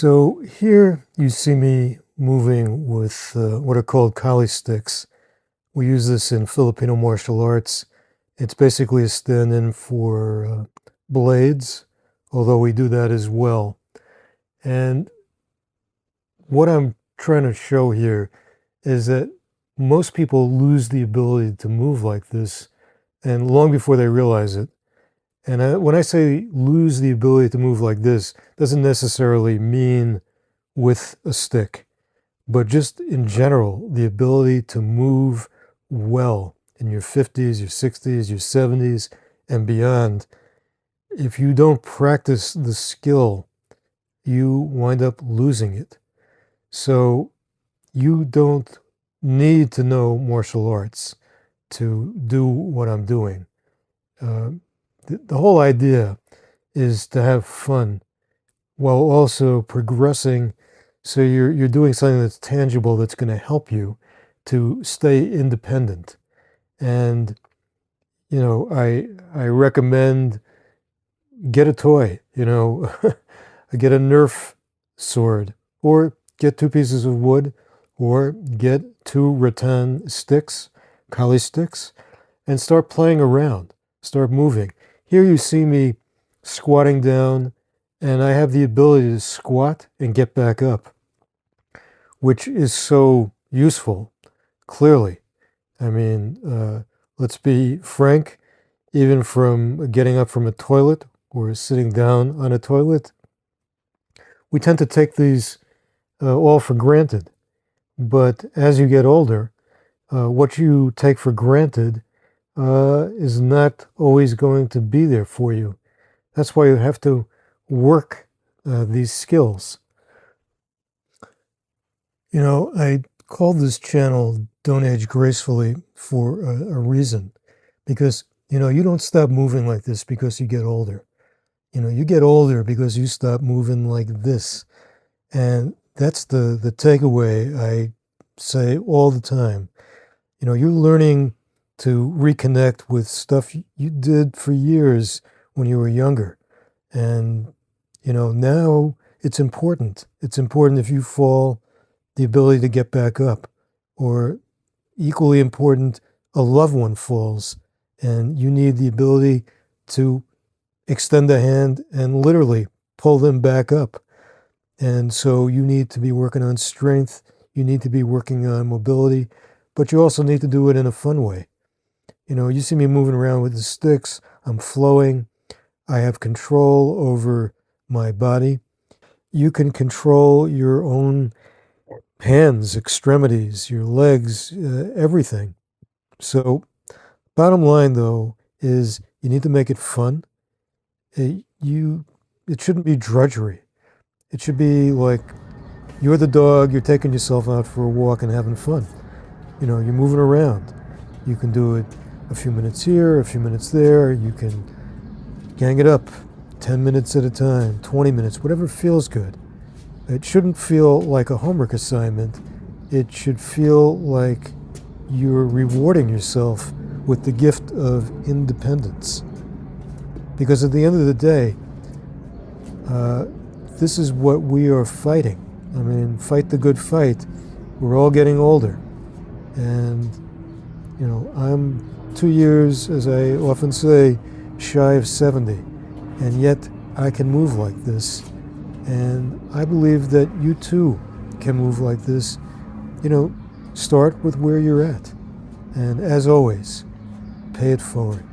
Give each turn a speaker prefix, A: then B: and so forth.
A: So here you see me moving with what are called kali sticks. We use this in Filipino martial arts. It's basically a stand-in for blades, although we do that as well. And what I'm trying to show here is that most people lose the ability to move like this, and long before they realize it. And when I say lose the ability to move like this, doesn't necessarily mean with a stick, but just in general, the ability to move well in your 50s, your 60s, your 70s, and beyond. If you don't practice the skill, you wind up losing it. So you don't need to know martial arts to do what I'm doing. The whole idea is to have fun while also progressing, so you're doing something that's tangible, that's going to help you to stay independent. And I recommend get a toy, get a Nerf sword, or get 2 pieces of wood, or get 2 rattan sticks, kali sticks, and start playing around, start moving. Here you see me squatting down, and I have the ability to squat and get back up, which is so useful, clearly. I mean, let's be frank, even from getting up from a toilet or sitting down on a toilet, we tend to take these all for granted. But as you get older, what you take for granted is not always going to be there for you. That's why you have to work these skills. I called this channel Don't Age Gracefully for a reason, because, you don't stop moving like this because you get older. You get older because you stop moving like this. And that's the takeaway I say all the time. You're learning to reconnect with stuff you did for years when you were younger. And, now it's important. It's important if you fall, the ability to get back up. Or equally important, a loved one falls, and you need the ability to extend a hand and literally pull them back up. And so you need to be working on strength, you need to be working on mobility, but you also need to do it in a fun way. You see me moving around with the sticks, I'm flowing, I have control over my body. You can control your own hands, extremities, your legs, everything. So bottom line, though, is you need to make it fun. It shouldn't be drudgery. It should be like you're the dog, you're taking yourself out for a walk and having fun. You're moving around. You can do it a few minutes here, a few minutes there. You can gang it up 10 minutes at a time, 20 minutes, whatever feels good. It shouldn't feel like a homework assignment. It should feel like you're rewarding yourself with the gift of independence. Because at the end of the day, this is what we are fighting. I mean, fight the good fight. We're all getting older. And, I'm 2 years, as I often say, shy of 70. And yet I can move like this. And I believe that you too can move like this. Start with where you're at. And as always, pay it forward.